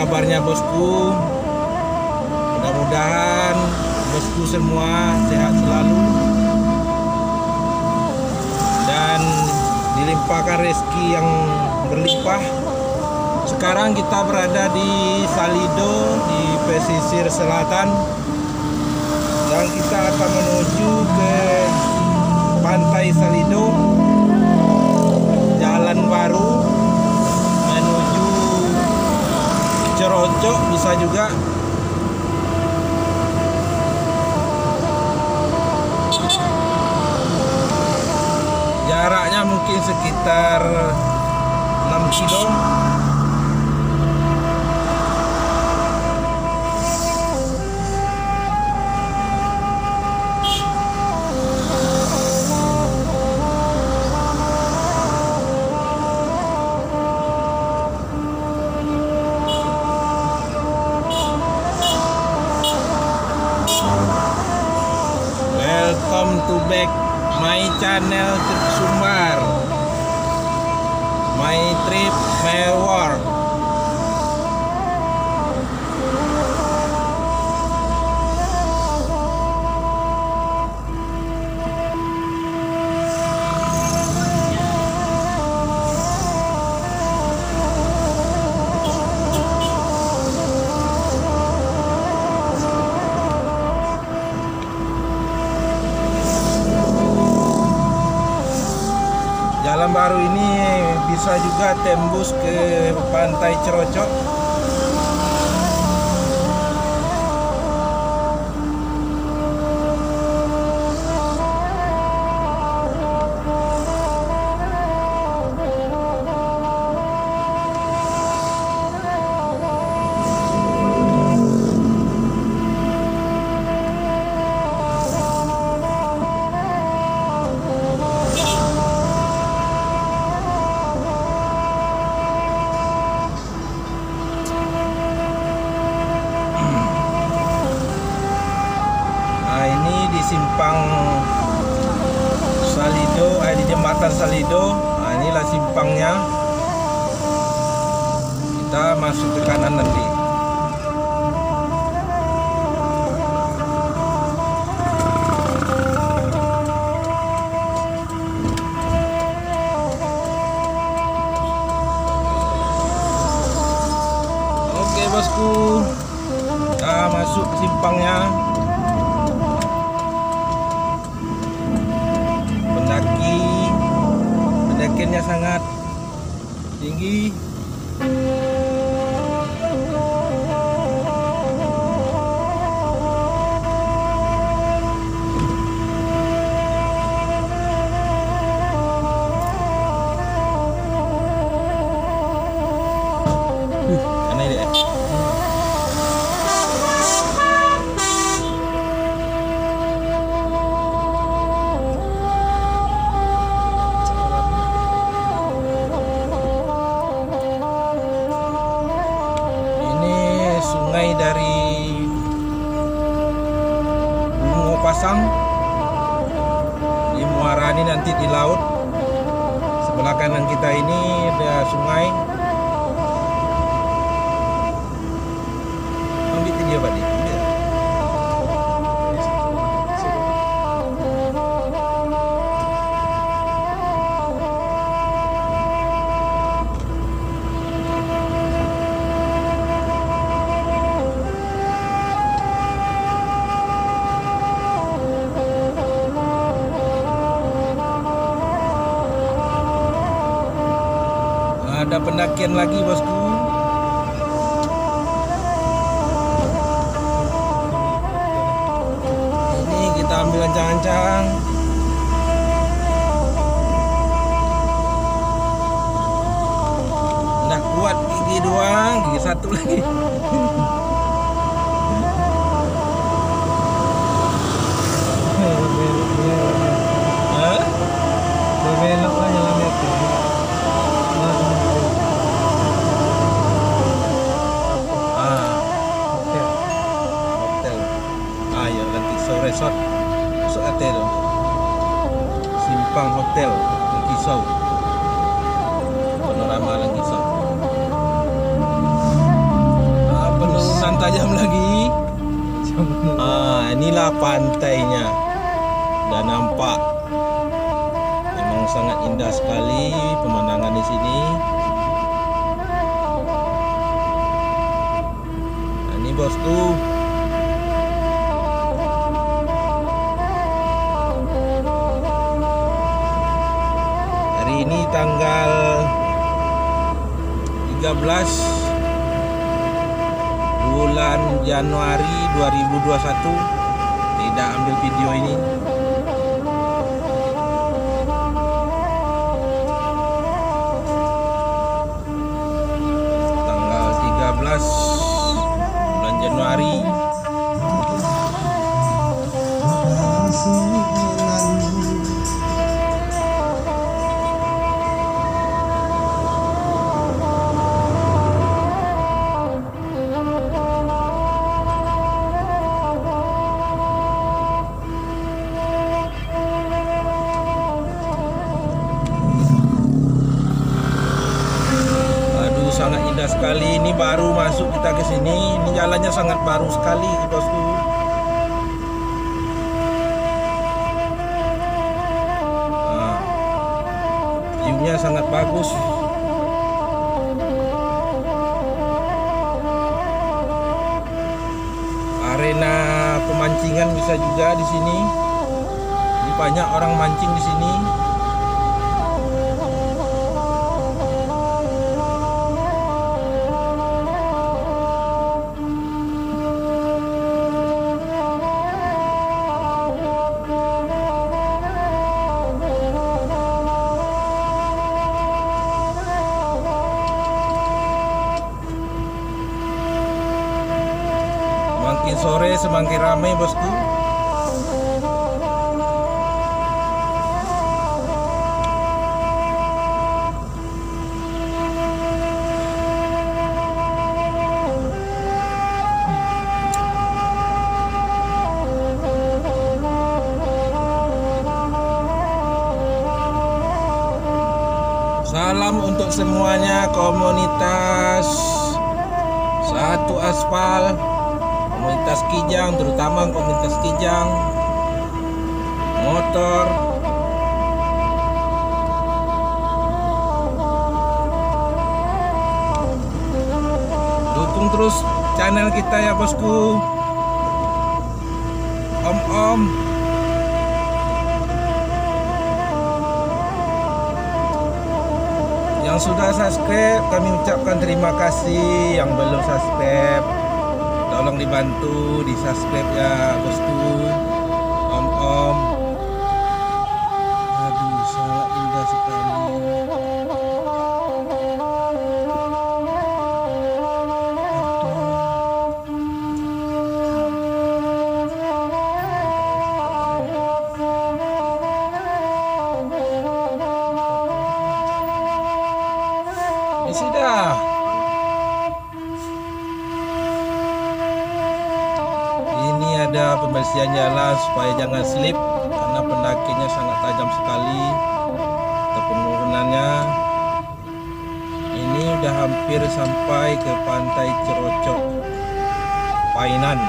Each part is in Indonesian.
kabarnya bosku? Mudah-mudahan bosku semua sehat selalu dan dilimpahkan rezeki yang berlimpah. Sekarang kita berada di Salido di pesisir selatan dan kita akan menuju ke pantai Salido, jalan baru menuju Cerocok bisa juga. Jaraknya mungkin sekitar 6 kilo. Welcome to back my channel Trip Sumbar, my trip, my work. Jalan baru ini bisa juga tembus ke pantai Cerocok. Simpang Salido, di jembatan Salido. Nah, inilah simpangnya. Kita masuk ke kanan nanti. Oke bosku, kita masuk ke simpangnya. Pendakiannya sangat tinggi. Aneh deh. Sungai dari Bungo Pasang di muara ini nanti di laut. Sebelah kanan kita ini ada sungai. Ambil dia Pak. Ada pendakian lagi bosku. Ini kita ambil ancang-ancang. Nggak kuat gigi doang, gigi satu lagi. Belok aja lah meter. Resort masuk hotel Simpang Hotel Langkisau, panorama Langkisau. Inilah pantainya. Dan nampak memang sangat indah sekali pemandangan di sini. Ini bosku. Hari ini tanggal 13 bulan Januari 2021. Tidak ambil video ini. Tanggal 13 bulan Januari. Sangat indah sekali. Ini baru masuk kita ke sini. Ini jalannya sangat baru sekali, bosku. View-nya sangat bagus. Arena pemancingan bisa juga di sini. Ini banyak orang mancing di sini. Semakin sore semakin ramai, bosku. Salam untuk semuanya komunitas Satu Aspal, komunitas Kijang, terutama komunitas Kijang motor. Dukung terus channel kita ya, bosku. Om-om. Yang sudah subscribe, kami ucapkan terima kasih. Yang belum subscribe, tolong dibantu di subscribe ya, bosku. Om-om. Aduh, sangat indah sekali. Ini sudah. Ini ada pembersihan jalan supaya jangan slip karena pendakinya sangat tajam sekali. Penurunannya ini udah hampir sampai ke pantai Cerocok Painan.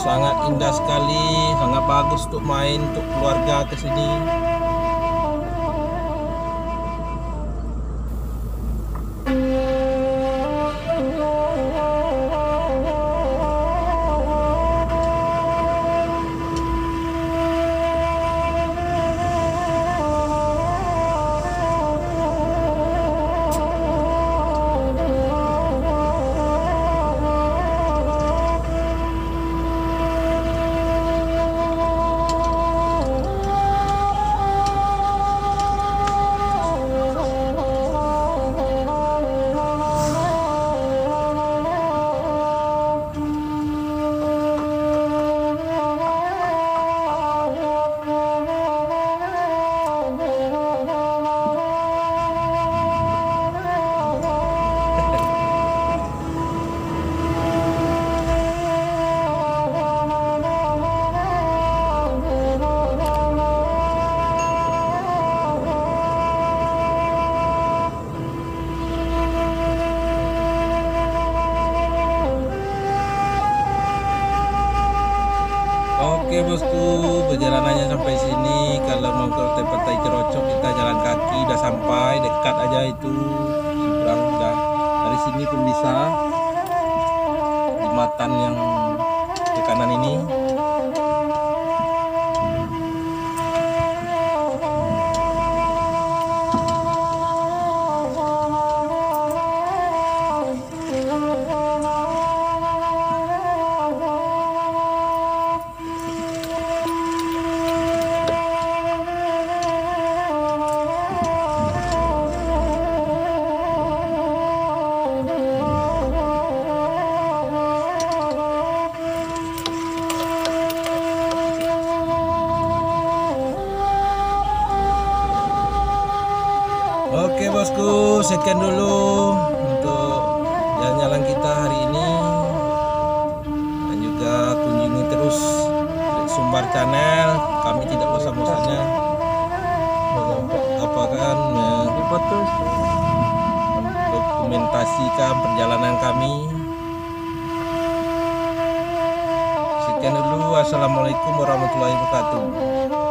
Sangat indah sekali, sangat bagus untuk main, untuk keluarga ke sini. Oke bosku, perjalanannya sampai sini. Kalau mau ke tempat Tai Cerocok kita jalan kaki, udah sampai dekat aja itu seberang udah. Dari sini pun bisa jembatan yang di kanan ini. Oke bosku, sekian dulu untuk jalan-jalan kita hari ini. Dan juga kunjungi terus Sumbar Channel. Kami tidak bosan-bosannya dokumentasikan perjalanan kami. Sekian dulu. Assalamualaikum warahmatullahi wabarakatuh.